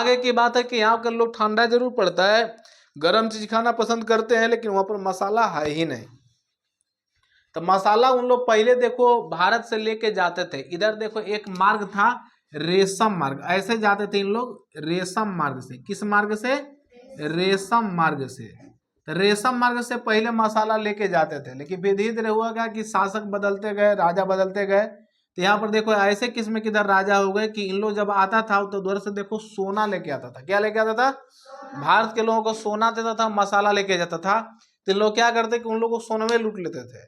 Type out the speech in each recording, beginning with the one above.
सौभाग्य की बात है कि यहाँ के लोग ठंडा जरूर पड़ता है, गर्म चीज खाना पसंद करते हैं, लेकिन वहां पर मसाला है ही नहीं। तो मसाला उन लोग पहले देखो भारत से लेके जाते थे। इधर देखो एक मार्ग था रेशम मार्ग, ऐसे जाते थे इन लोग रेशम मार्ग से। किस मार्ग से? रेशम मार्ग से। तो रेशम मार्ग से पहले मसाला लेके जाते थे, लेकिन धीरे धीरे हुआ क्या कि शासक बदलते गए, राजा बदलते गए। तो यहाँ पर देखो ऐसे किस्म के इधर राजा हो गए कि इन लोग जब आता था तो उधर से देखो सोना लेके आता था। क्या लेके आता था? भारत के लोगों को सोना देता था, मसाला लेके जाता था। तो इन लोग क्या करते कि उन लोग को सोने में लूट लेते थे,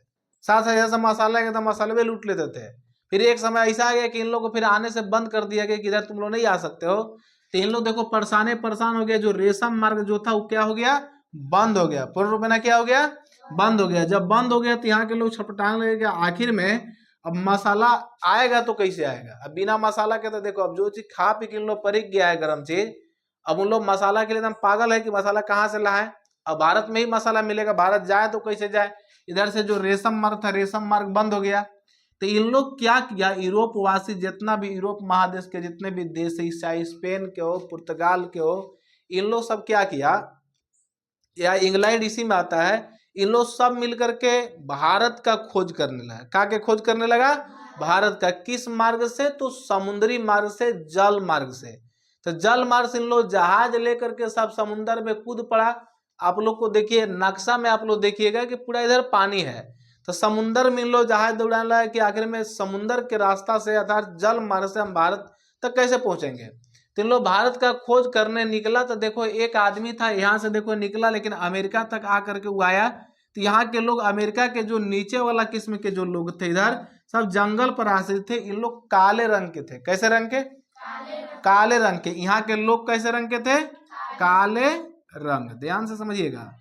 साथ साथ जैसा मसाला है तो मसाले में लूट लेते थे। फिर एक समय ऐसा आ गया कि इन लोगों को फिर आने से बंद कर दिया गया कि इधर तुम लोग नहीं आ सकते हो। तो इन लोग देखो परेशान हो गया। जो रेशम मार्ग जो था वो क्या हो गया? बंद हो गया। पूर्ण रूप में क्या हो गया? बंद हो गया। जब बंद हो गया तो यहाँ के लोग छटपटाने लगे कि आखिर में अब मसाला आएगा तो कैसे आएगा? अब बिना मसाला के तो देखो अब जो चीज खा पी के इन लोग परिक गया है गर्म चीज, अब उन लोग मसाला के लिए एकदम पागल है कि मसाला कहाँ से लाए। अब भारत में ही मसाला मिलेगा, भारत जाए तो कैसे जाए? इधर से जो रेशम मार्ग था, रेशम मार्ग बंद हो गया। तो इन लोग क्या किया, यूरोप वासी जितना भी यूरोप महादेश के जितने भी देश है, चाहे स्पेन के हो, पुर्तगाल के हो, इन लोग सब क्या किया, या इंग्लैंड इसी में आता है, इन लोग सब मिलकर के भारत का खोज करने लगा। क्या के खोज करने लगा? भारत का। किस मार्ग से? तो समुद्री मार्ग से, जल मार्ग से। तो जल मार्ग से इन लोग जहाज लेकर के सब समुद्र में कूद पड़ा। आप लोग को देखिए नक्शा में, आप लोग देखिएगा कि पूरा इधर पानी है, तो समुद्र में इन लोग जहाज दौड़ाने लगा कि आखिर में समुद्र के रास्ता से अर्थात जल मार्ग से हम भारत तक कैसे पहुंचेंगे। तो इन लोग भारत का खोज करने निकला। तो देखो एक आदमी था यहाँ से देखो निकला, लेकिन अमेरिका तक आकर के वो आया। तो यहाँ के लोग, अमेरिका के जो नीचे वाला किस्म के जो लोग थे इधर सब जंगल पर आश्रित थे। इन लोग काले रंग के थे। कैसे रंग के? काले रंग के। यहाँ के लोग कैसे रंग के थे? काले रंग। ध्यान से समझिएगा,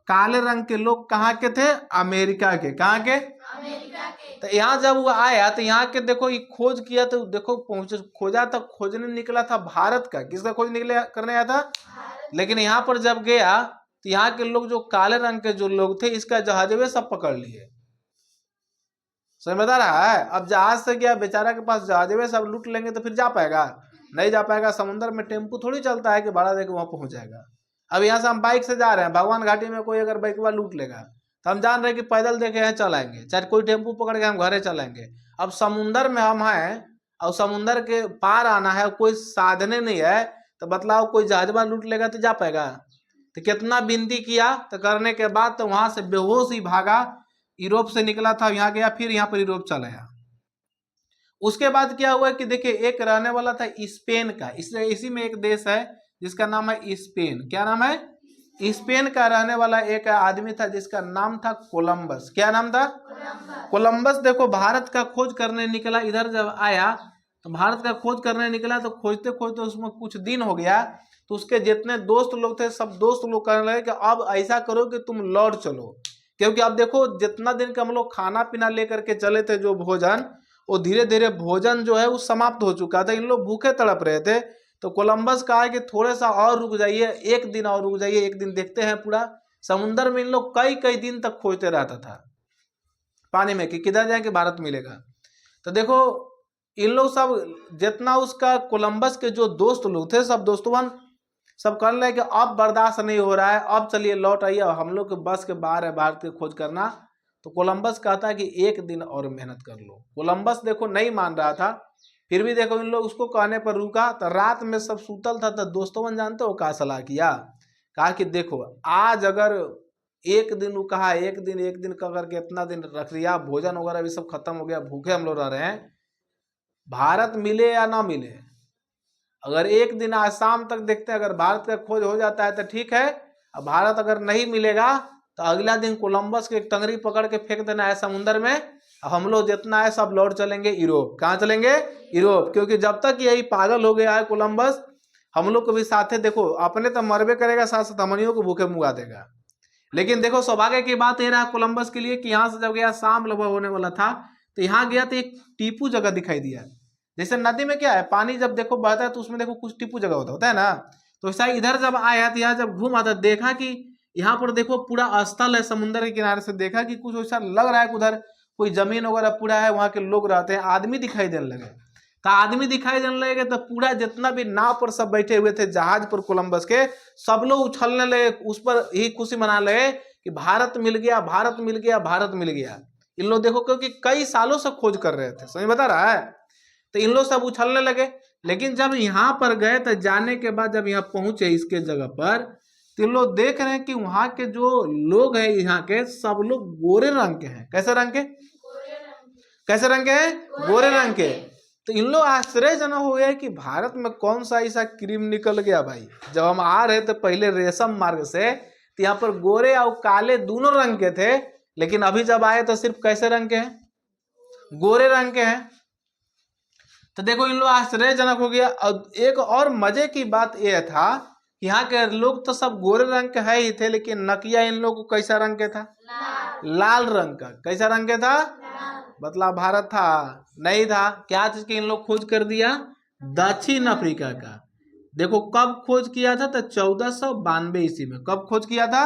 काले रंग के लोग कहाँ के थे? अमेरिका के। कहाँ के? अमेरिका के। तो यहाँ जब वो आया तो यहाँ के देखो ये खोज किया, तो देखो पहुंचे, खोजा तो खोजने निकला था भारत का। किसका खोज निकले करने आया था? लेकिन यहाँ पर जब गया तो यहाँ के लोग जो काले रंग के जो लोग थे, इसका जहाजवे सब पकड़ लिए। समझ में आ रहा है? अब जहाज से गया बेचारा के पास, जहाजवे सब लूट लेंगे तो फिर जा पाएगा? नहीं जा पाएगा। समुद्र में टेम्पू थोड़ी चलता है कि भाड़ा देके वहां पहुंच जाएगा। अब यहाँ से हम बाइक से जा रहे हैं, भगवान घाटी में कोई अगर बाइक वाला लूट लेगा तो हम जान रहे हैं कि पैदल देखे हैं चलाएंगे, चाहे कोई टेम्पू पकड़ के हम घरे चलेंगे। अब समुद्र में हम हैं और समुद्र के पार आना है, कोई साधने नहीं है, तो बतलाओ कोई जहाजवा लूट लेगा तो जा पाएगा? तो कितना विनती किया, तो करने के बाद तो वहां से बेहोश ही भागा। यूरोप से निकला था, यहाँ गया, फिर यहाँ पर यूरोप चला गया। उसके बाद क्या हुआ कि देखिए एक रहने वाला था स्पेन का, इसलिए इसी में एक देश है जिसका नाम है स्पेन। क्या नाम है? स्पेन का रहने वाला एक आदमी था जिसका नाम था कोलंबस। क्या नाम था? कोलंबस। देखो भारत का खोज करने निकला। इधर जब आया तो भारत का खोज करने निकला, तो खोजते खोजते उसमें कुछ दिन हो गया। तो उसके जितने दोस्त लोग थे सब दोस्त लोग कहने लगे कि अब ऐसा करो कि तुम लौट चलो, क्योंकि अब देखो जितना दिन का हम लोग खाना पीना लेकर के चले थे, जो भोजन, वो धीरे धीरे भोजन जो है वो समाप्त हो चुका था। इन लोग भूखे तड़प रहे थे। तो कोलंबस कहा कि थोड़ा सा और रुक जाइए, एक दिन और रुक जाइए, एक दिन देखते हैं। पूरा समुद्र में इन लोग कई कई दिन तक खोजते रहता था पानी में कि किधर जाए कि भारत मिलेगा। तो देखो इन लोग सब जितना उसका कोलंबस के जो दोस्त लोग थे, सब दोस्तों सब कहने लगे कि अब बर्दाश्त नहीं हो रहा है, अब चलिए लौट आइए, हम लोग के बस के बाहर है भारत की खोज करना। तो कोलंबस कहता है कि एक दिन और मेहनत कर लो। कोलंबस देखो नहीं मान रहा था, फिर भी देखो इन लोग उसको कहने पर रुका। तो रात में सब सूतल था, तो दोस्तों जानते हो क्या सलाह किया? कहा कि देखो आज अगर एक दिन वो कहा, एक दिन कह करके इतना दिन रख लिया, भोजन वगैरह भी सब खत्म हो गया, भूखे हम लोग रह रहे हैं, भारत मिले या ना मिले, अगर एक दिन आज शाम तक देखते हैं, अगर भारत का खोज हो जाता है तो ठीक है, अब भारत अगर नहीं मिलेगा तो अगला दिन कोलंबस के एक टंगरी पकड़ के फेंक देना है समुद्र में। हम लोग जितना है सब लौट चलेंगे यूरोप। कहाँ चलेंगे? यूरोप। क्योंकि जब तक यही पागल हो गया है कोलंबस, हम लोग को भी साथे, देखो अपने तो मरबे करेगा, साथ साथ हमनियों को भूखे मुंगा देगा। लेकिन देखो सौभाग्य की बात ये रहा कोलंबस के लिए कि यहाँ से जब गया, शाम लगभग होने वाला था, तो यहाँ गया तो एक टीपू जगह दिखाई दिया। जैसे नदी में क्या है, पानी जब देखो बहता है तो उसमें देखो कुछ टीपू जगह होता है ना। तो ऐसा इधर जब आया तो यहाँ जब घूमा तो देखा कि यहाँ पर देखो पूरा स्थल है समुद्र के किनारे से, देखा कि कुछ ऐसा लग रहा है उधर कोई जमीन वगैरह पूरा है, वहां के लोग रहते हैं, आदमी दिखाई देने लगे। तो आदमी दिखाई देने लगे तो पूरा जितना भी नाव पर सब बैठे हुए थे जहाज पर कोलंबस के, सब लोग उछलने लगे, उस पर यही खुशी मना लगे कि भारत मिल गया, भारत मिल गया, भारत मिल गया। इन लोग देखो क्योंकि कई सालों से खोज कर रहे थे, समझ बता रहा है, तो इन लोग सब उछलने लगे। लेकिन जब यहाँ पर गए तो जाने के बाद जब यहाँ पहुंचे इसके जगह पर, तो इन लोग देख रहे हैं कि वहां के जो लोग हैं यहाँ के सब लोग गोरे रंग के हैं। कैसे रंग के? कैसे रंग के हैं? गोरे रंग के। तो इन लोग आश्चर्यजनक हो गया कि भारत में कौन सा ऐसा क्रीम निकल गया भाई। जब हम आ रहे थे पहले रेशम मार्ग से तो यहाँ पर गोरे और काले दोनों रंग के थे, लेकिन अभी जब आए तो सिर्फ कैसे रंग के हैं? गोरे रंग के हैं। तो देखो इन लोग आश्चर्यजनक हो गया। और एक और मजे की बात यह था कि यहाँ के लोग तो सब गोरे रंग के है ही थे, लेकिन नकिया इन लोग को कैसा रंग के था? लाल रंग का। कैसा रंग के था? मतलब भारत था नहीं था। क्या चीज के इन लोग खोज कर दिया? दक्षिण अफ्रीका का। देखो कब खोज किया था? तो 1492 ईस्वी में। कब खोज किया था?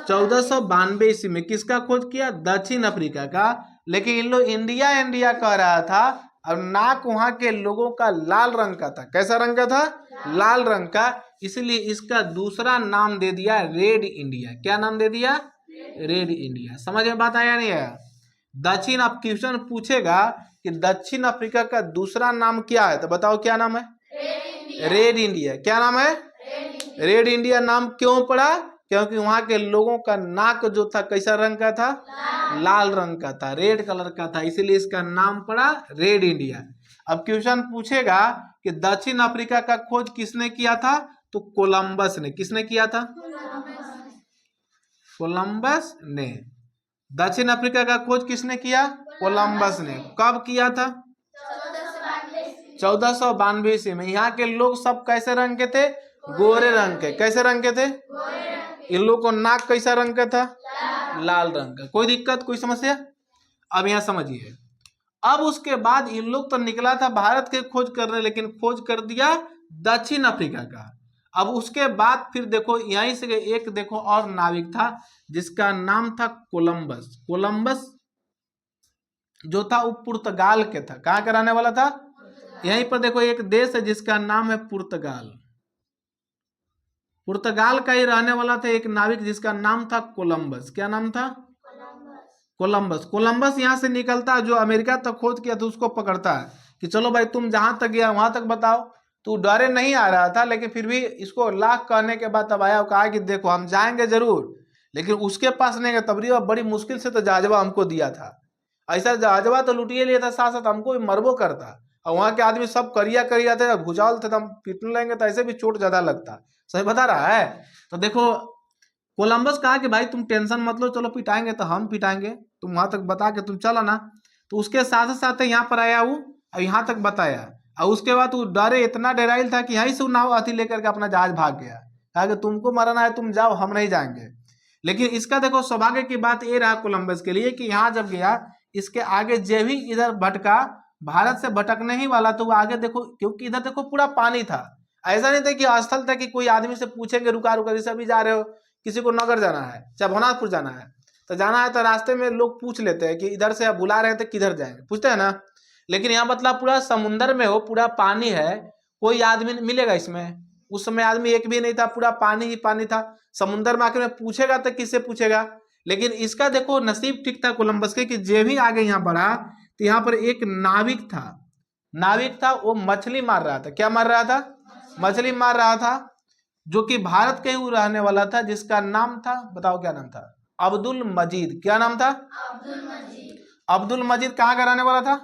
1492 ईस्वी में। किसका खोज किया? दक्षिण अफ्रीका का। लेकिन इन लोग इंडिया इंडिया कह रहा था, और नाक वहां के लोगों का लाल रंग का था। कैसा रंग का था? लाल रंग का। इसलिए इसका दूसरा नाम दे दिया रेड इंडिया। क्या नाम दे दिया? Red India. समझ में बात आया नहीं आया? दक्षिण, अब क्वेश्चन पूछेगा कि दक्षिण अफ्रीका का दूसरा नाम क्या है, तो बताओ क्या नाम है? Red India. क्या नाम है? रेड इंडिया नाम क्यों पड़ा? क्योंकि वहां के लोगों का नाक जो था कैसा रंग का था? लाल रंग का था, रेड कलर का था, इसीलिए इसका नाम पड़ा रेड इंडिया। अब क्वेश्चन पूछेगा कि दक्षिण अफ्रीका का खोज किसने किया था, तो कोलंबस ने। किसने किया था? कोलंबस ने। दक्षिण अफ्रीका का खोज किसने किया? कोलंबस ने। कब किया था? 1492 ईस्वी में। यहाँ के लोग सब कैसे रंग के थे? गोरे रंग के। कैसे रंग के थे? इन लोग को नाक कैसा रंग का था? लाल रंग का। कोई दिक्कत, कोई समस्या? अब यहाँ समझिए। अब उसके बाद इन लोग तो निकला था भारत के खोज करने, लेकिन खोज कर दिया दक्षिण अफ्रीका का। अब उसके बाद फिर देखो यहीं से एक देखो और नाविक था जिसका नाम था कोलंबस। कोलंबस जो था वो पुर्तगाल के था। कहाँ का रहने वाला था? यहीं पर देखो एक देश है जिसका नाम है पुर्तगाल। पुर्तगाल का ही रहने वाला था एक नाविक जिसका नाम था कोलंबस। क्या नाम था? कोलंबस। कोलंबस यहाँ से निकलता है, जो अमेरिका तक खोज किया था उसको पकड़ता है कि चलो भाई तुम जहां तक गया वहां तक बताओ। तो डरे नहीं आ रहा था, लेकिन फिर भी इसको लाख कहने के बाद तब आया, कहा कि देखो हम जाएंगे जरूर, लेकिन उसके पास नहीं गए। तबरी बड़ी मुश्किल से तो जहाजवा हमको दिया था। ऐसा जहाजवा तो लुटिए लिया था, साथ साथ हमको भी मरबो करता। और वहाँ के आदमी सब करिया करिया थे, भुजाल थे, तो हम पीटने लेंगे तो ऐसे भी चोट ज्यादा लगता। सही बता रहा है? तो देखो कोलंबस कहा कि भाई तुम टेंशन मत लो, चलो पिटाएंगे तो हम पिटाएंगे, तुम वहां तक बता के तुम चलो ना। तो उसके साथ साथ यहाँ पर आया वो और यहाँ तक बताया। और उसके बाद वो डरे, इतना डराइल था कि यहीं से नाव अथी लेकर के अपना जहाज भाग गया। कहा कि तुमको मरना है तुम जाओ, हम नहीं जाएंगे। लेकिन इसका देखो सौभाग्य की बात ये रहा कोलंबस के लिए कि यहाँ जब गया, इसके आगे जो भी इधर भटका, भारत से भटकने ही वाला, तो वो आगे देखो, क्योंकि इधर देखो पूरा पानी था। ऐसा नहीं था कि स्थल था कि कोई आदमी से पूछेंगे रुका रुका, जैसे अभी जा रहे हो, किसी को नगर जाना है चाहे भवनाथपुर जाना है, तो जाना है तो रास्ते में लोग पूछ लेते हैं कि इधर से बुला रहे थे किधर जाएंगे, पूछते हैं ना। लेकिन यहाँ मतलब पूरा समुंदर में हो, पूरा पानी है, कोई आदमी मिलेगा इसमें? उस समय आदमी एक भी नहीं था, पूरा पानी ही पानी था। समुंदर में आकर पूछेगा तो किससे पूछेगा? लेकिन इसका देखो नसीब ठीक था कोलंबस के कि जे भी आगे यहाँ बढ़ा, तो यहाँ पर एक नाविक था। नाविक था, वो मछली मार रहा था। क्या मार रहा था? मछली मार रहा था, जो कि भारत के ही रहने वाला था, जिसका नाम था, बताओ क्या नाम था? अब्दुल मजीद। क्या नाम था? अब्दुल मजीद कहाँ का रहने वाला था?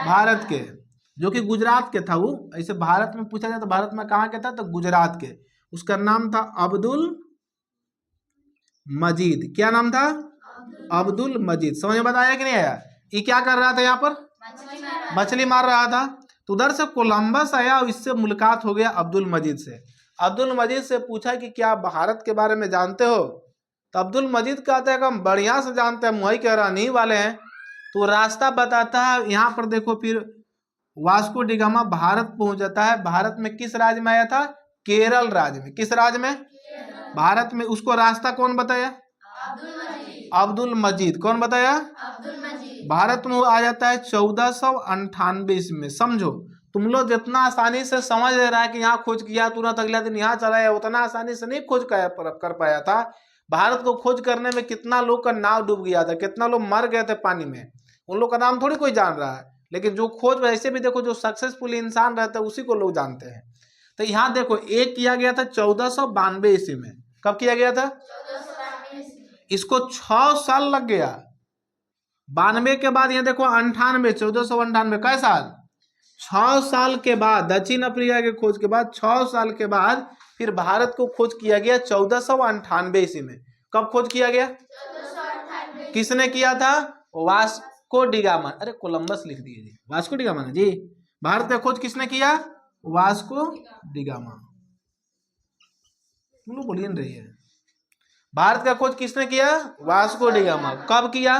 भारत के, जो कि गुजरात के था वो। ऐसे भारत में पूछा जाए तो भारत में कहाँ के था? तो गुजरात के। उसका नाम था अब्दुल मजीद। क्या नाम था? अब्दुल मजीद। समझ में बताया कि नहीं आया? ये क्या कर रहा था यहाँ पर? मछली मार रहा था। तो उधर से कोलंबस आया और इससे मुलाकात हो गया अब्दुल मजीद से। अब्दुल मजीद से पूछा कि क्या भारत के बारे में जानते हो? तो अब्दुल मजीद कहते हैं कि हम बढ़िया से जानते हैं, हम वही कह रहने वाले हैं। तो रास्ता बताता है। यहाँ पर देखो फिर वास्को डिगामा भारत पहुंच जाता है। भारत में किस राज्य में आया था? केरल राज्य में। किस राज्य में? भारत में। उसको रास्ता कौन बताया? अब्दुल मजीद। कौन बताया? भारत में वो आ जाता है 1498 ईस्वी में। समझो, तुम लोग जितना आसानी से समझ ले रहा है कि यहाँ खोज किया तुरंत अगला दिन यहाँ चला गया, उतना आसानी से नहीं खोज कर पाया था। भारत को खोज करने में कितना लोग का नाव डूब गया था, कितना लोग मर गए थे पानी में, उन लोग का नाम थोड़ी कोई जान रहा है। लेकिन जो खोज वैसे भी देखो जो सक्सेसफुल इंसान रहता है उसी को लोग जानते हैं। तो यहाँ देखो एक किया गया था 1492 ईस्वी में। कब किया गया था? 1492। इसको 6 साल लग गया। 92 के बाद ये देखो 98, 1498 कै साल? 6 साल के बाद, दक्षिण अफ्रीका के खोज के बाद 6 साल के बाद फिर भारत को खोज किया गया 1498 ईस्वी में। कब खोज किया गया? 1498। किसने किया था? Vasco da Gama. अरे कोलंबस लिख दिए जी, वास्को डिगामा ना जी। भारत का खोज किसने किया? Vasco da Gama. तुम लोग बोलिए रही है। भारत का खोज किसने किया? Vasco da Gama. कब किया?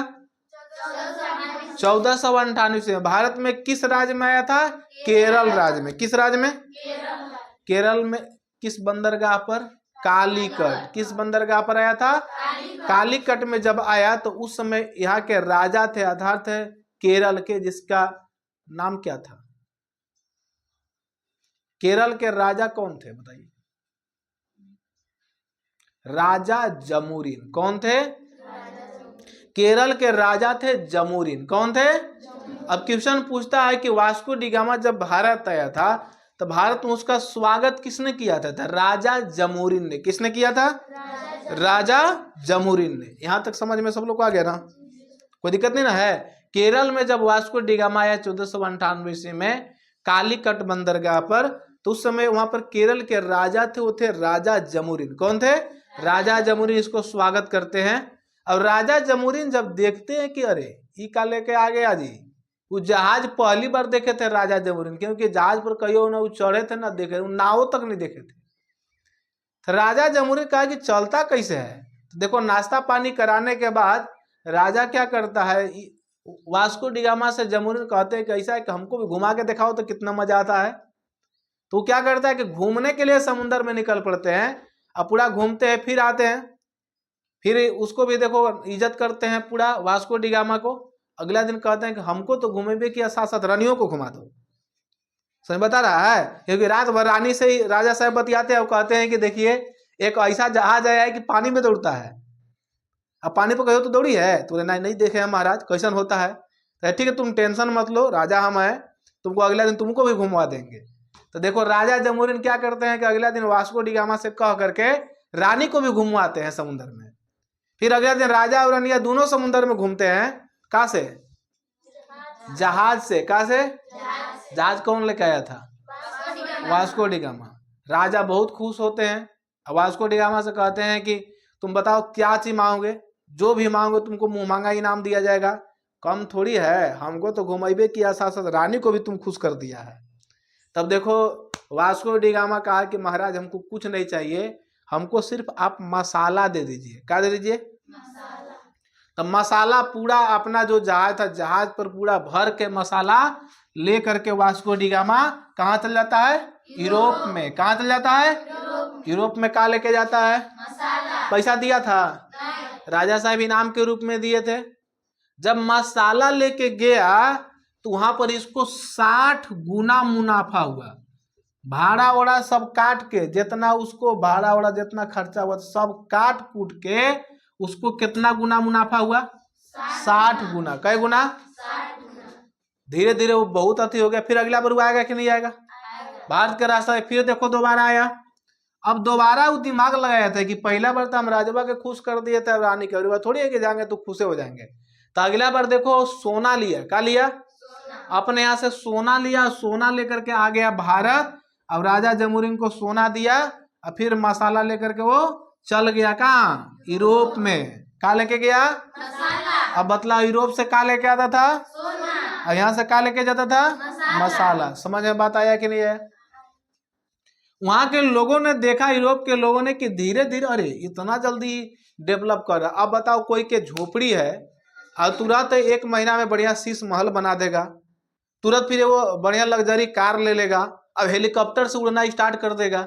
1498 से। भारत में किस राज्य में आया था? केरल राज्य में। किस राज्य में? केरल में। किस बंदरगाह पर? कालीकट। किस बंदरगाह पर आया था? कालीकट में जब आया तो उस समय यहाँ के राजा थे, आधार थे केरल के, जिसका नाम क्या था? केरल के राजा कौन थे बताइए? राजा जमुरीन। कौन थे? केरल के राजा थे जमुरीन। कौन थे? अब क्वेश्चन पूछता है कि वास्को डिगामा जब भारत आया था तो भारत में उसका स्वागत किसने किया था? राजा जमुरीन ने। किसने किया था? राजा जमुरीन ने। यहां तक समझ में सब लोग को आ गया ना? कोई दिक्कत नहीं ना है? केरल में जब वास्को डिगामा आया 1498 ईस्वी में कालीकट बंदरगाह पर, तो उस समय वहां पर केरल के राजा थे, वो थे राजा जमुरीन। कौन थे? राजा जमुरीन। इसको स्वागत करते हैं। और राजा जमुरीन जब देखते हैं कि अरे ये का लेके आ गया जी, वो जहाज पहली बार देखे थे राजा जमुरीन, क्योंकि जहाज पर कहियो ना वो चढ़े थे ना देखे, वो नावों तक नहीं देखे थे। तो राजा जमुरीन कहा कि चलता कैसे है? तो देखो नाश्ता पानी कराने के बाद राजा क्या करता है, वास्को डिगामा से जमुरीन कहते हैं कि ऐसा है कि हमको भी घुमा के दिखाओ तो कितना मजा आता है। तो क्या करता है कि घूमने के लिए समुद्र में निकल पड़ते हैं, अब पूरा घूमते हैं, फिर आते हैं, फिर उसको भी देखो इज्जत करते हैं पूरा वास्को डिगामा को। अगला दिन कहते हैं कि हमको तो घूमेबे किया, साथ साथ रानियों को घुमा दो। समझ बता रहा है? क्योंकि रात भर रानी से ही राजा साहब बतियाते हैं और कहते हैं कि देखिए एक ऐसा जहाज आया है कि पानी में दौड़ता है। अब पानी पर कहो तो दौड़ी है? तो नहीं देखे हैं महाराज, कैसन होता है? तो ठीक है तुम टेंशन मत लो, राजा हम हैं, तुमको अगला दिन तुमको भी घुमवा देंगे। तो देखो राजा जमुरीन क्या करते हैं कि अगला दिन वास्को डिगामा से कह करके रानी को भी घुमवाते हैं समुद्र में। फिर अगले दिन राजा और रानिया दोनों समुद्र में घूमते हैं। कहाँ से? जहाज से। कहाँ से? जहाज कौन लेके आया था? Vasco da Gama. राजा बहुत खुश होते हैं, वास्को डिगामा से कहते हैं कि तुम बताओ क्या चीज मांगोगे, जो भी मांगो तुमको मुंह मांगा इनाम दिया जाएगा। कम थोड़ी है, हमको तो घुमाइबे किया, साथ साथ रानी को भी तुम खुश कर दिया है। तब देखो वास्को डिगामा कहा कि महाराज हमको कुछ नहीं चाहिए, हमको सिर्फ आप मसाला दे दीजिए। क्या दे दीजिए? मसाला। तो मसाला पूरा अपना जो जहाज था, जहाज पर पूरा भर के मसाला ले करके वास्को डिगामा कहाँ चल जाता है? यूरोप में। कहाँ चल जाता है? यूरोप में। कहाँ लेके जाता है? मसाला। पैसा दिया था? राजा साहब इनाम के रूप में दिए थे। जब मसाला लेके गया तो वहां पर इसको 60 गुना मुनाफा हुआ। भाड़ा वड़ा सब काट के, जितना उसको भाड़ा वड़ा जितना खर्चा हुआ सब काट कूट के उसको कितना गुना मुनाफा हुआ? 60 गुना। कै गुना? 60 गुना। धीरे धीरे वो बहुत अति हो गया। फिर अगला बार वो आएगा कि नहीं आएगा? भारत का रास्ता फिर देखो दोबारा आया। अब दोबारा वो दिमाग लगाया था कि पहला बार तो हम राजवा के खुश कर दिए थे, रानी के बार थोड़ी है कि जाएंगे तो खुश हो जाएंगे। तो अगला बार देखो सोना लिया। क्या लिया? अपने यहाँ से सोना लिया। सोना लेकर के आ गया भारत। अब राजा जमुरीन को सोना दिया और फिर मसाला लेकर के वो चल गया कहाँ? यूरोप में। क्या लेके गया? मसाला। अब बतला यूरोप से क्या लेके आता था? सोना। और यहाँ से क्या लेके जाता था? मसाला। समझ में बात आया कि नहीं है? वहां के लोगों ने देखा, यूरोप के लोगों ने, कि धीरे धीरे अरे इतना जल्दी डेवलप कर रहा। अब बताओ कोई के झोपड़ी है और तुरंत 1 महीना में बढ़िया शीश महल बना देगा, तुरंत फिर वो बढ़िया लग्जरी कार ले लेगा, अब हेलीकॉप्टर से उड़ना स्टार्ट कर देगा,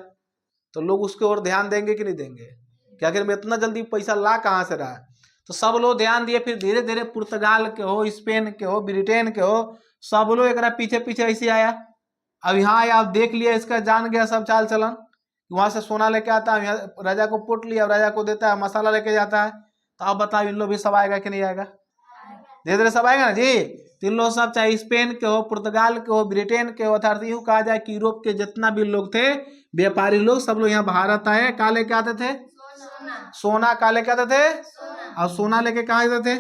तो लोग उसके ओर ध्यान देंगे कि नहीं देंगे? कि आखिर में इतना जल्दी पैसा ला कहाँ से रहा है? तो सब लोग ध्यान दिए। फिर धीरे धीरे पुर्तगाल के हो, स्पेन के हो, ब्रिटेन के हो, सब लोग एक पीछे पीछे ऐसे आया। अब यहाँ आप देख लिया, इसका जान गया सब चाल चलन, वहां से सोना लेके आता है, यहाँ राजा को पुट लिया, राजा को देता है, मसाला लेके जाता है। तो अब बताओ इन लोग भी सब आएगा कि नहीं आएगा? धीरे धीरे सब आएगा ना जी। तो इन लोग सब, चाहे स्पेन के हो, पुर्तगाल के हो, ब्रिटेन के हो, अर्थात यूं कहा जाए कि यूरोप के जितना भी लोग थे व्यापारी लोग, सब लोग यहाँ भारत आए। कहाँ लेके आते थे? सोना। कहाँ लेके आते थे? और सोना लेके कहाँ आते थे?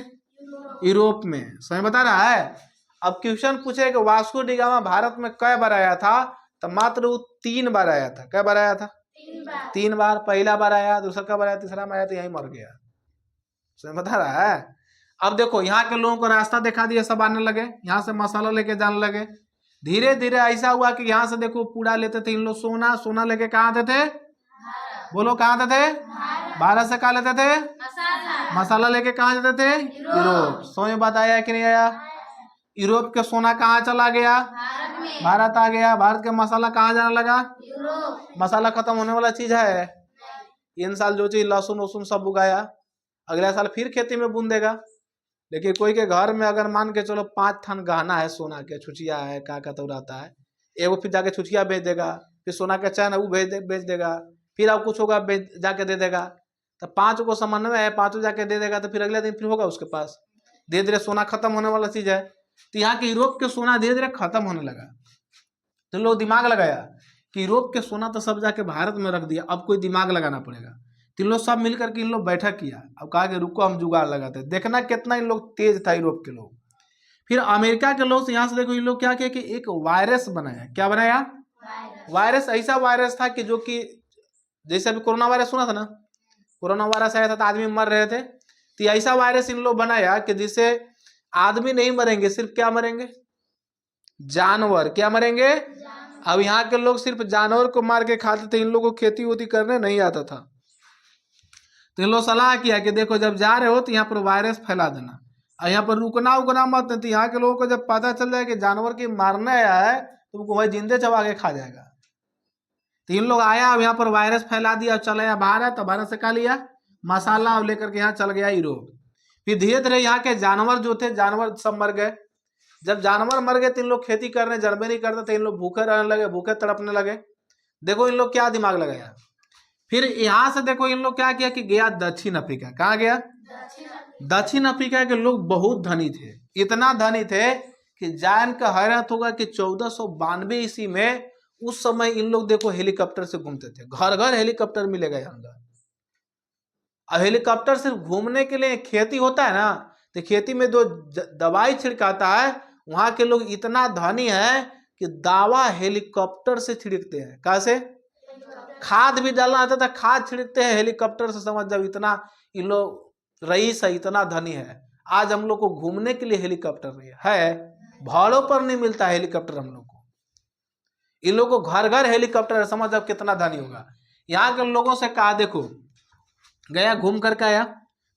यूरोप में। समझ बता रहा है। अब क्वेश्चन पूछे कि वास्को डी गामा भारत में कई बार आया था? तो मात्र वो 3 बार आया था। कई बार आया था? 3 बार। पहला बार आया, दूसरा बार आया, तीसरा बार आया, तो यही मर गया। समझ बता रहा है। अब देखो यहाँ के लोगों को रास्ता दिखा दिया, सब आने लगे, यहाँ से मसाला लेके जाने लगे। धीरे धीरे ऐसा हुआ कि यहाँ से देखो पूरा लेते थे इन लोग सोना। सोना लेके कहाँ आते थे? बोलो कहाँ आते थे? भारत से। कहाँ लेते थे? मसाला लेके कहाँ जाते थे? यूरोप। समझ बात आया कि नहीं आया? यूरोप के सोना कहाँ चला गया? भारत आ गया। भारत के मसाला कहाँ जाने लगा? मसाला खत्म होने वाला चीज है? इन साल जो चीज लहसुन वसुन सब उगाया, अगला साल फिर खेती में बुन देगा। लेकिन कोई के घर में अगर मान के चलो 5 थान गहना है सोना के, छुचिया है, का रहता है, एगो फिर जाके छुचिया बेच देगा, फिर सोना के चैन वो बेच देगा, फिर अब कुछ होगा जाके दे देगा। तो 5 को समन्वय है, 5 जाके दे देगा, तो फिर अगले दिन फिर होगा उसके पास। धीरे धीरे सोना खत्म होने वाला चीज है। तो यहाँ के यूरोप के सोना धीरे धीरे खत्म होने लगा। तो लोग दिमाग लगाया कि यूरोप के सोना तो सब जाके भारत में रख दिया, अब कोई दिमाग लगाना पड़ेगा। तो इन लोग सब मिलकर के इन लोग बैठक किया। अब कहा कि रुको हम जुगाड़ लगाते, देखना कितना इन लोग तेज था यूरोप के लोग। फिर अमेरिका के लोग, यहाँ से देखो इन लोग क्या किया कि एक वायरस बनाया। क्या बनाया? वायरस। ऐसा वायरस था कि जो कि जैसे अभी कोरोना वायरस सुना था ना, कोरोना वायरस आया था तो आदमी मर रहे थे। तो ऐसा वायरस इन लोग बनाया कि जिससे आदमी नहीं मरेंगे, सिर्फ क्या मरेंगे? जानवर। क्या मरेंगे? अब यहाँ के लोग सिर्फ जानवर को मार के खाते थे, इन लोगों को खेती वोती करने नहीं आता था। तो इन लोग सलाह किया कि देखो जब जा रहे हो तो यहाँ पर वायरस फैला देना, और यहाँ पर रुकना उकना मत। तो यहाँ के लोगों को जब पता चल जाए कि जानवर की मारने आया है तो उनको वही जिंदे चबा के खा जाएगा। तो इन लोग आया, अब यहाँ पर वायरस फैला दिया, चला गया भारत। तो भारत से क्या लिया? मसाला लेकर के यहाँ चल गया यूरोप। फिर धीरे धीरे यहाँ के जानवर जो थे, जानवर सब मर गए। जब जानवर मर गए तो इन लोग खेती करने जन्मे नहीं करते थे, इन लोग भूखे रहने लगे, भूखे तड़पने लगे। देखो इन लोग क्या दिमाग लगाया। फिर यहाँ से देखो इन लोग क्या किया कि गया दक्षिण अफ्रीका। कहाँ गया? दक्षिण अफ्रीका के लोग बहुत धनी थे, इतना धनी थे कि जान का हैरत होगा कि 1492 ईस्वी में, उस समय इन लोग देखो हेलीकॉप्टर से घूमते थे। घर घर हेलीकॉप्टर मिलेगा यहाँ। अब हेलीकॉप्टर सिर्फ घूमने के लिए, खेती होता है ना, तो खेती में जो दवाई छिड़काता है, वहां के लोग इतना धनी है कि दवा हेलीकॉप्टर से छिड़कते हैं। कैसे? खाद भी डालना आता था, खाद छिड़कते हैं हेलीकॉप्टर से। समझ जाओ इतना इन लोग रईस है, इतना धनी है। आज हम लोग को घूमने के लिए हेलीकॉप्टर नहीं है, भाड़ों पर नहीं मिलता हेलीकॉप्टर हम लोग को। इन लोगों को घर घर हेलीकॉप्टर है। समझ जाओ कितना धनी होगा। यहाँ के लोगों से कहा, देखो गया घूम करके आया,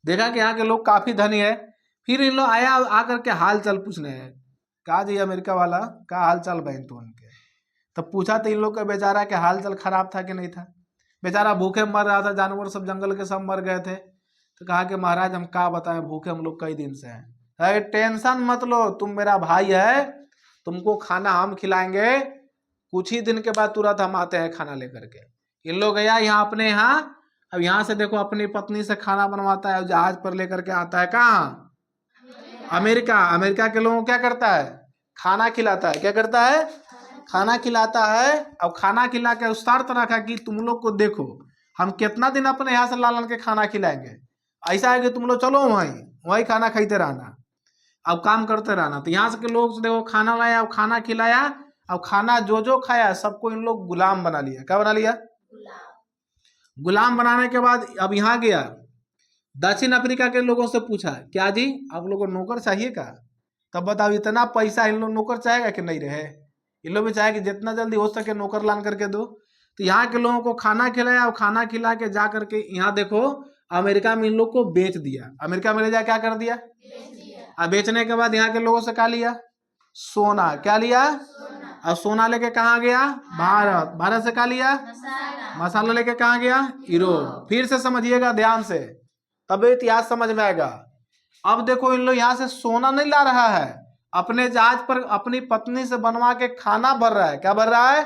देखा कि यहाँ के लोग काफी धनी है। फिर इन लोग आया आकर के हाल चाल पूछने हैं। कहा जी अमेरिका वाला का हाल चाल बहन तो उनके। तब पूछा तो इन लोग का बेचारा के हाल चाल खराब था कि नहीं था। बेचारा भूखे मर रहा था, जानवर सब जंगल के सब मर गए थे। तो कहा कि महाराज हम क्या बताएं, भूखे हम लोग कई दिन से हैं। अरे टेंशन मत लो, तुम मेरा भाई है, तुमको खाना हम खिलाएंगे। कुछ ही दिन के बाद तुरंत हम आते हैं खाना लेकर के। इन लोग गया यहाँ अपने यहाँ। अब यहाँ से देखो अपनी पत्नी से खाना बनवाता है, जहाज पर लेकर के आता है। कहाँ? अमेरिका। अमेरिका के लोगों को क्या करता है? खाना खिलाता है। क्या करता है? खाना खिलाता है। अब खाना खिला के उस शर्त रखा कि तुम लोग को देखो हम कितना दिन अपने यहाँ से लालन के खाना खिलाएंगे। ऐसा है कि तुम लोग चलो वहीं खाना खाते रहना, अब काम करते रहना। तो यहाँ से के लोग देखो खाना लाया, अब खाना खिलाया। अब खाना जो जो खाया सबको इन लोग गुलाम बना लिया। क्या बना लिया? गुलाम बनाने के बाद अब यहाँ गया, दक्षिण अफ्रीका के लोगों से पूछा, क्या जी आप लोगों को नौकर चाहिए का? तब बताओ इतना पैसा, इन लोग नौकर चाहेगा कि नहीं रहे? इन लोग भी चाहे कि जितना जल्दी हो सके नौकर लान करके दो। तो यहाँ के लोगों को खाना खिलाया, और खाना खिला के जा करके यहाँ देखो अमेरिका में इन लोग को बेच दिया। अमेरिका में ले जा क्या कर दिया? अब बेचने के बाद यहाँ के लोगों से क्या लिया? सोना। क्या लिया? और सोना लेके कहाँ गया? भारत। भारत से क्या लिया? मसाला लेके कहाँ गया? यूरोप। फिर से समझिएगा ध्यान से, तब इतिहास समझ में आएगा। अब देखो इन लोग यहाँ से सोना नहीं ला रहा है, अपने जहाज पर अपनी पत्नी से बनवा के खाना भर रहा है। क्या भर रहा है?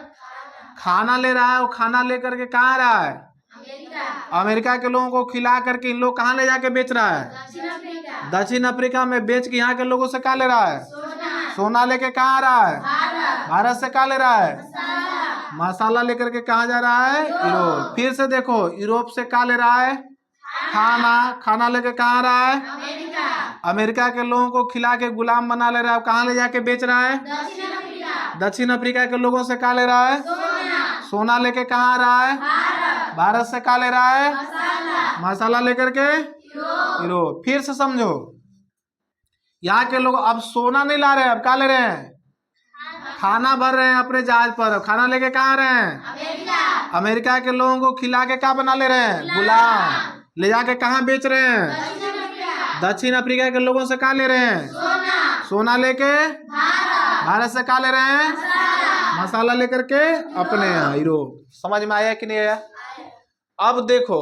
खाना ले रहा है। वो खाना लेकर के कहाँ आ रहा है? अमेरिका के लोगों को खिला करके इन लोग कहाँ ले जाके बेच रहा है? दक्षिण अफ्रीका में बेच के यहाँ के लोगों से क्या ले रहा है? सोना लेके कहाँ आ रहा है? भारत से क्या ले रहा है? मसाला लेकर के कहाँ जा रहा है? यूरोप। फिर से देखो, यूरोप से क्या ले रहा है? खाना लेके कहाँ आ रहा है? अमेरिका के लोगों को खिला के गुलाम बना ले रहा है। कहाँ ले जाके बेच रहा है? दक्षिण अफ्रीका के लोगों से क्या ले रहा है? सोना लेके कहाँ आ रहा है? भारत से क्या ले रहा है? मसाला लेकर के यूरोप। फिर से समझो, यहाँ के लोग अब सोना नहीं ला रहे हैं, अब क्या ले रहे हैं? खाना भर रहे हैं अपने जहाज पर। खाना लेके कहाँ आ रहे हैं? अमेरिका के लोगों को खिला के क्या बना ले रहे हैं? गुलाम। ले जाके कहाँ बेच रहे हैं? दक्षिण अफ्रीका के लोगों से क्या ले रहे हैं? सोना लेके। भारत से क्या ले रहे हैं? मसाला लेकर के अपने यहाँ यूरोप। समझ में आया कि नहीं आया? अब देखो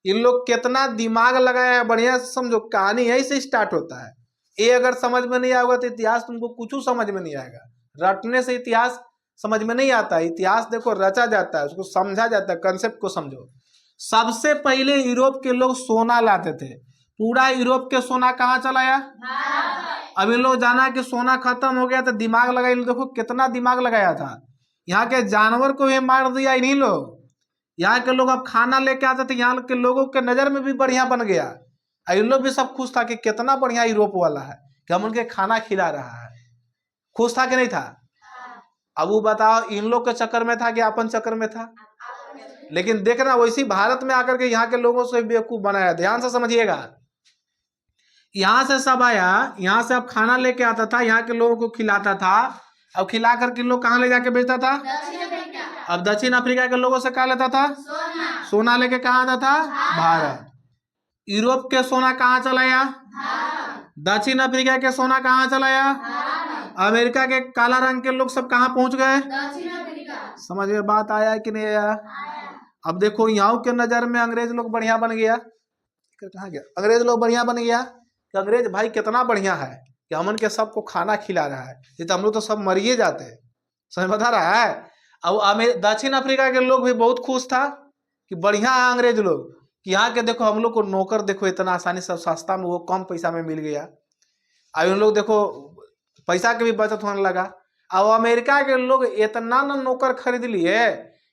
इन लोग कितना दिमाग लगाया है, बढ़िया से समझो। कहानी यही से स्टार्ट होता है। ये अगर समझ में नहीं आएगा तो इतिहास तुमको कुछ समझ में नहीं आएगा। रटने से इतिहास समझ में नहीं आता। इतिहास देखो रचा जाता है, उसको समझा जाता है। कंसेप्ट को समझो। सबसे पहले यूरोप के लोग सोना लाते थे। पूरा यूरोप के सोना कहाँ चला गया? अब इन लोग जाना कि सोना खत्म हो गया तो दिमाग लगाया। देखो कितना दिमाग लगाया था। यहाँ के जानवर को भी मार दिया इन्हीं लोग। यहाँ के लोग अब खाना लेके आते थे, यहाँ के लोगों के नजर में भी बढ़िया बन गया। इन लोग भी सब खुश था कि कितना बढ़िया यूरोप वाला है कि हम उनके खाना खिला रहा है। खुश था कि नहीं था? अब वो बताओ, इन लोग के चक्कर में था कि अपन चक्कर में था? लेकिन देखना वैसी भारत में आकर के यहाँ के लोगों से बेवकूफ बनाया। ध्यान से समझिएगा। यहाँ से सब आया, यहाँ से अब खाना लेके आता था, यहाँ के लोगों को खिलाता था। अब खिला करके लोग कहाँ ले जाके बेचता था? अब दक्षिण अफ्रीका के लोगों से क्या लेता था? सोना लेके कहाँ आता था? भारत। यूरोप के सोना कहाँ चला गया? दक्षिण अफ्रीका के सोना कहाँ चला गया? अमेरिका के काला रंग के लोग सब कहाँ पहुंच गए? समझ में बात आया कि नहीं आया? अब देखो यहाँ के नजर में अंग्रेज लोग बढ़िया बन गया। कहाँ गया? अंग्रेज लोग बढ़िया बन गया कि अंग्रेज भाई कितना बढ़िया है कि हमन के सबको खाना खिला रहा है। ये तो हम लोग तो सब मरिए जाते हैं। समझ बता रहा है? अब दक्षिण अफ्रीका के लोग भी बहुत खुश था कि बढ़िया है अंग्रेज लोग कि यहाँ के देखो हम लोग को नौकर देखो इतना आसानी से सस्ता में, वो कम पैसा में मिल गया। अब उन लोग देखो पैसा की भी बचत होने लगा। अब अमेरिका के लोग इतना न नौकर खरीद लिए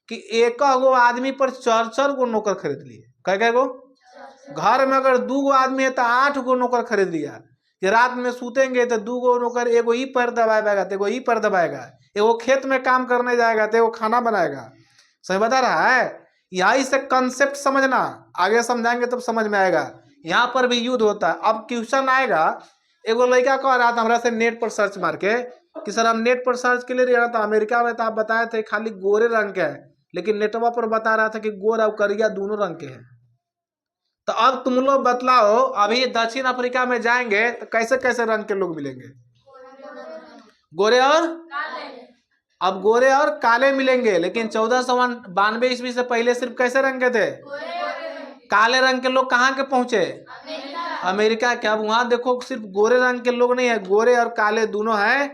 कि एक गो आदमी पर 4 गो नौकर खरीद लिए। कै गो? घर में अगर 2 गो आदमी है तो 8 गो नौकर खरीद लिया कि रात में सूतेंगे तो 2 गो नौकर, एगो ही पैर दबाएगा तो एगो ही पैर दबाएगा, एगो खेत में काम करने जाएगा तो एगो खाना बनाएगा। सही बता रहा है? यही से कंसेप्ट समझना, आगे समझाएंगे तब समझ में आएगा। यहाँ पर भी युद्ध होता है। अब क्वेश्चन आएगा, एगो लड़का कह रहा था हमरा से नेट पर सर्च मार के कि सर हम नेट पर सर्च के लिए रहा था, अमेरिका में तो आप बताए थे खाली गोरे रंग के हैं, लेकिन नेटवा पर बता रहा था कि गोर और करिया दोनों रंग के हैं। तो अब तुम लोग बतलाओ, अभी दक्षिण अफ्रीका में जाएंगे तो कैसे कैसे रंग के लोग मिलेंगे? गोरे और अब गोरे और काले मिलेंगे। लेकिन 1492 ईस्वी से पहले सिर्फ कैसे रंग के थे? काले रंग के लोग कहाँ के पहुंचे? अमेरिका के। अब वहां देखो सिर्फ गोरे रंग के लोग नहीं है, गोरे और काले दोनों है।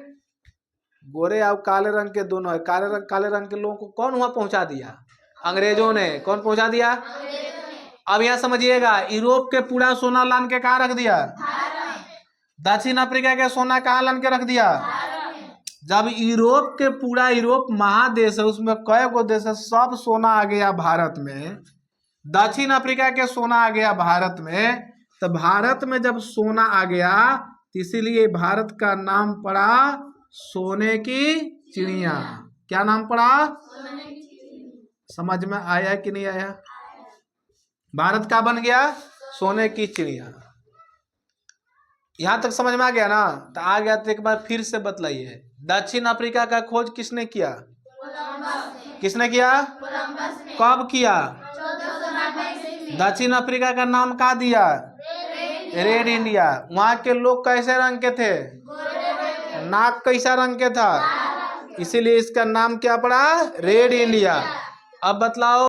गोरे और काले रंग के दोनों है। काले रंग के लोगों को कौन वहां पहुंचा दिया? अंग्रेजों ने। कौन पहुंचा दिया? अब यहाँ समझिएगा, यूरोप के पूरा सोना लान के कहाँ रख दिया? दक्षिण अफ्रीका के सोना कहाँ लान के रख दिया? जब यूरोप के पूरा यूरोप महादेश है, उसमें कई गो देश है, सब सोना आ गया भारत में। दक्षिण अफ्रीका के सोना आ गया भारत में। तो भारत में जब सोना आ गया तो इसीलिए भारत का नाम पड़ा सोने की चिड़िया। क्या नाम पड़ा? समझ में आया कि नहीं आया? भारत का बन गया सोने की चिड़िया। यहां तक समझ में आ गया ना? तो आ गया तो एक बार फिर से बतलाइए, दक्षिण अफ्रीका का खोज किसने किया? किसने किया? कब किया? दक्षिण अफ्रीका का नाम क्या दिया? Red India. वहां के लोग कैसे रंग के थे? नाक कैसा रंग के था? इसीलिए इसका नाम क्या पड़ा? Red India. अब बतलाओ।